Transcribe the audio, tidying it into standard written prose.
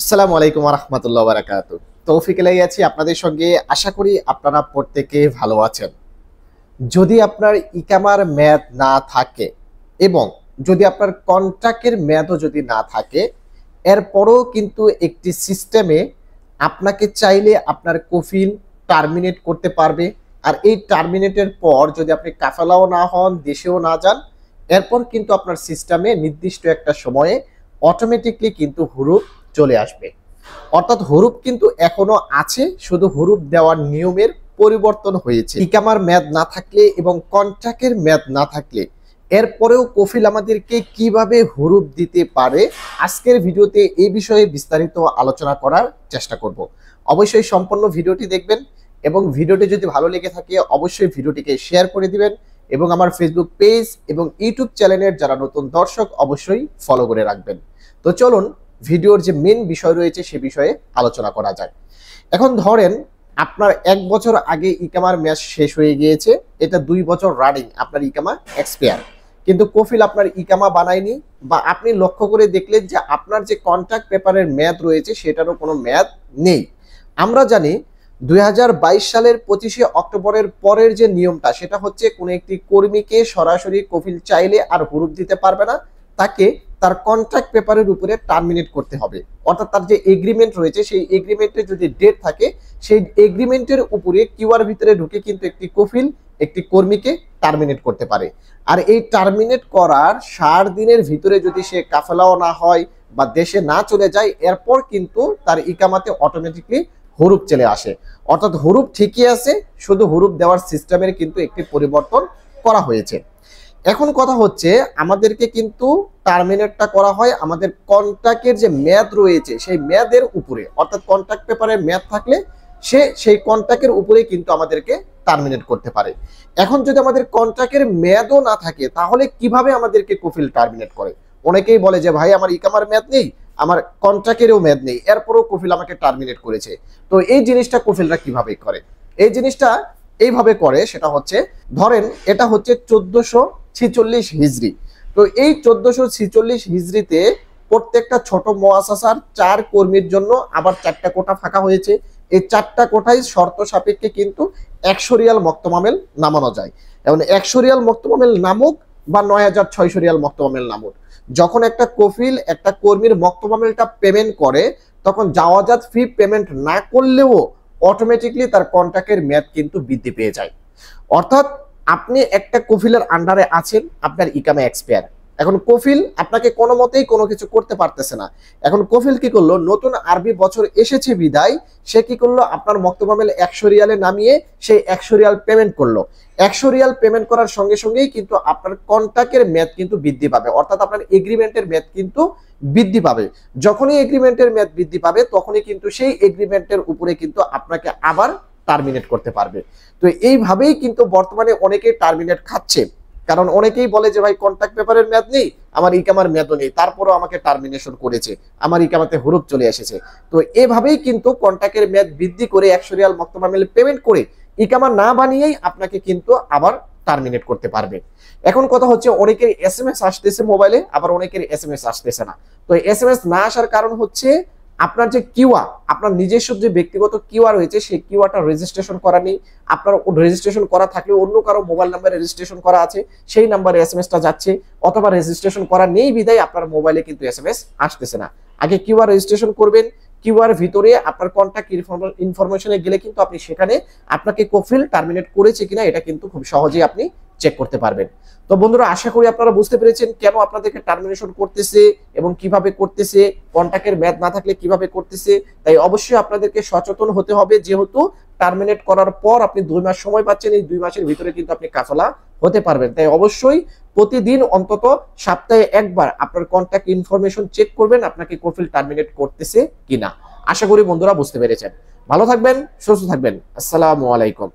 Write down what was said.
আসসালামু আলাইকুম ওয়া রাহমাতুল্লাহি ওয়া বারাকাতুহু। তৌফিক এলাই আছি আপনাদের সঙ্গে। আশা করি আপনারা প্রত্যেকে ভালো আছেন। যদি আপনার ইকামার মেয়াদ না থাকে এবং যদি আপনার কন্ট্রাক্টের মেয়াদও যদি না থাকে, এরপরও কিন্তু একটি সিস্টেমে আপনাকে চাইলে আপনার কফিল টার্মিনেট করতে পারবে। আর এই টার্মিনেটের পর যদি আপনি কাফালাও না হন, দেশেও না যান, এরপর কিন্তু আপনার সিস্টেমে নির্দিষ্ট একটা সময়ে অটোমেটিকলি কিন্তু হুরুপ চলে আসবে। অর্থাৎ হুরুপ কিন্তু এখনো আছে, শুধু হুরুপ দেওয়ার নিয়মের পরিবর্তন হয়েছে। ইকামার মেয়াদ না থাকলে এবং কন্ট্রাক্টের মেয়াদ না থাকলে এরপরেও কফিল আমাদেরকে কিভাবে হুরুপ দিতে পারে, আজকের ভিডিওতে এই বিষয়ে বিস্তারিত আলোচনা করার চেষ্টা করব। অবশ্যই সম্পূর্ণ ভিডিওটি দেখবেন এবং ভিডিওটি যদি ভালো লেগে থাকে অবশ্যই ভিডিওটিকে শেয়ার করে দিবেন এবং আমার ফেসবুক পেজ এবং ইউটিউব চ্যানেলের যারা নতুন দর্শক অবশ্যই ফলো করে রাখবেন। তো চলুন ভিডিওর যে মেন বিষয় রয়েছে সে বিষয়ে আলোচনা করা যায়। এখন ধরেন আপনার 1 বছর আগে ইকামার মেয়াদ শেষ হয়ে গিয়েছে, এটা 2 বছর রানিং আপনার ইকামা এক্সপায়ার, কিন্তু কফিল আপনার ইকামা বানায়নি, বা আপনি লক্ষ্য করে দেখলেন যে আপনার যে কন্ট্রাক্ট পেপারের মেয়াদ রয়েছে সেটারও কোনো মেয়াদ নেই। আমরা জানি 2022 সালের 25শে অক্টোবরের পরের যে নিয়মটা সেটা হচ্ছে কোনো একটি কর্মীকে সরাসরি কফিল চাইলে আর হুরুপ দিতে পারবে না, তাকে তার কন্ট্রাক্ট পেপারের উপরে টার্মিনেট করতে হবে। অর্থাৎ তার যে এগ্রিমেন্ট রয়েছে সেই এগ্রিমেন্টে যদি ডেট থাকে সেই এগ্রিমেন্টের উপরে কিউআর ভিতরে ঢুকে কিন্তু একটি কফিল একটি কর্মীকে টার্মিনেট করতে পারে। আর এই টার্মিনেট করার 60 দিনের ভিতরে যদি সে কাফেলাও না হয় বা দেশে না চলে যায়, এরপর কিন্তু তার ইকামাতে অটোমেটিকলি হুরুপ চলে আসে। অর্থাৎ হুরুপ ঠিকই আছে, শুধু হুরুপ দেওয়ার সিস্টেমের কিন্তু একটি পরিবর্তন করা হয়েছে। এখন কথা হচ্ছে আমাদেরকে কিন্তু টার্মিনেটটা করা হয় আমাদের কন্ট্রাক্টের যে মেয়াদ রয়েছে সেই মেয়াদের উপরে। অর্থাৎ কন্ট্রাক্ট পেপারে মেয়াদ থাকলে সে সেই কন্ট্রাক্টের উপরে কিন্তু আমাদেরকে টার্মিনেট করতে পারে। এখন যদি আমাদের কন্ট্রাক্টের মেয়াদও না থাকে তাহলে কিভাবে আমাদেরকে কফিল টার্মিনেট করে? অনেকেই বলে যে ভাই আমার ইকামার মেয়াদ নেই, আমার কন্ট্রাক্টেরও মেয়াদ নেই, এরপরও কফিল আমাকে টার্মিনেট করেছে। তো এই জিনিসটা কফিলরা কিভাবে করে? এই জিনিসটা এইভাবে করে, সেটা হচ্ছে ধরেন এটা হচ্ছে 1446 হিজরি। তো এই 1446 হিজরিতে প্রত্যেকটা ছোট মুআসাসার 4 কর্মীর জন্য আবার 4টা কোটা ফাঁকা হয়েছে। এই 4টা কোটায় শর্ত সাপেক্ষে কিন্তু 100 রিয়াল মক্তমামেল নামানো যায়। এবং 100 রিয়াল মক্তমামেল নামুক বা 9600 রিয়াল মক্তমামেল নামুক, যখন একটা কফিল একটা কর্মীর মক্তমামেলটা পেমেন্ট করে তখন জাওয়াজাত ফি পেমেন্ট না করলেও অটোমেটিকলি তার কন্ট্রাক্টের মেয়াদ কিন্তু বৃদ্ধি পেয়ে যায়। অর্থাৎ আপনি একটা কফিলের আন্ডারে আছেন, আপনার ইকামা এক্সপায়ার, এখন কফিল আপনাকে কোনো মতেই কোনো কিছু করতে পারতেছে না। এখন কফিল কি করলো, নতুন আরবি বছর এসেছে বিদায় সে কি করলো, আপনার মক্তমামেল 100 রিয়ালে নামিয়ে সেই 100 রিয়াল পেমেন্ট করলো। 100 রিয়াল পেমেন্ট করার সঙ্গে সঙ্গেই কিন্তু আপনার কন্ট্রাক্টের মেয়াদ কিন্তু বৃদ্ধি পাবে, অর্থাৎ আপনার এগ্রিমেন্টের মেয়াদ কিন্তু বৃদ্ধি পাবে। যখনই এগ্রিমেন্টের মেয়াদ বৃদ্ধি পাবে তখনই কিন্তু সেই এগ্রিমেন্টের উপরে কিন্তু আপনাকে আবার টার্মিনেট করতে পারবে। তো এইভাবেই কিন্তু বর্তমানে অনেকেই টার্মিনেট খাচ্ছে, কারণ অনেকেই বলে যে ভাই কন্ট্রাক্ট পেপারের মেয়াদ নেই, আমার ইকামার মেয়াদও নেই, তারপরও আমাকে টার্মিনেশন করেছে, আমার ইকামাতে হুরুপ চলে এসেছে। তো এভাবেই কিন্তু কন্ট্রাক্টের মেয়াদ বৃদ্ধি করে 100 রিয়াল মক্তমামেল পেমেন্ট করে ইকামা না বানিয়েই আপনাকে কিন্তু আবার টার্মিনেট করতে পারবে। এখন কথা হচ্ছে অনেকের এসএমএস আসতেছে মোবাইলে, আবার অনেকের এসএমএস আসতেছে না। তো এসএমএস না আসার কারণ হচ্ছে আপনার যে কিউআর, আপনার নিজস্ব যে ব্যক্তিগত কিউআর রয়েছে সেই কিউআরটা রেজিস্ট্রেশন করা নেই। আপনার রেজিস্ট্রেশন করা থাকলে অন্য কারো মোবাইল নাম্বারে রেজিস্ট্রেশন করা আছে, সেই নাম্বারে এসএমএসটা যাচ্ছে, অথবা রেজিস্ট্রেশন করা নেই বিধায় আপনার মোবাইলে কিন্তু এসএমএস আসতেছে না। আগে কিউআর রেজিস্ট্রেশন করবেন, কিউআর ভিতরে আপনার কন্ট্যাক্ট ইনফরমেশনে গেলে কিন্তু আপনি সেখানে আপনাকে কফিল টার্মিনেট করেছে কিনা এটা কিন্তু খুব সহজেই আপনি চেক করতে পারবেন। তো বন্ধুরা, আশা করি আপনারা বুঝতে পেরেছেন কেন আপনাদেরকে টার্মিনেশন করতেছে এবং কিভাবে করতেছে, কন্ট্রাক্টের মেয়াদ না থাকলে কিভাবে করতেছে। তাই অবশ্যই আপনাদেরকে সচেতন হতে হবে, যেহেতু টার্মিনেট করার পর আপনি 2 মাস সময় পাচ্ছেন, এই 2 মাসের ভিতরে কিন্তু আপনি কাফালা হতে পারবেন। তাই অবশ্যই প্রতিদিন অন্তত সপ্তাহে একবার আপনার কন্ট্রাক্ট ইনফরমেশন চেক করবেন আপনাকে কফিল টার্মিনেট করতেছে কিনা। আশা করি বন্ধুরা বুঝতে পেরেছেন। ভালো থাকবেন, সুস্থ থাকবেন। আসসালামু আলাইকুম।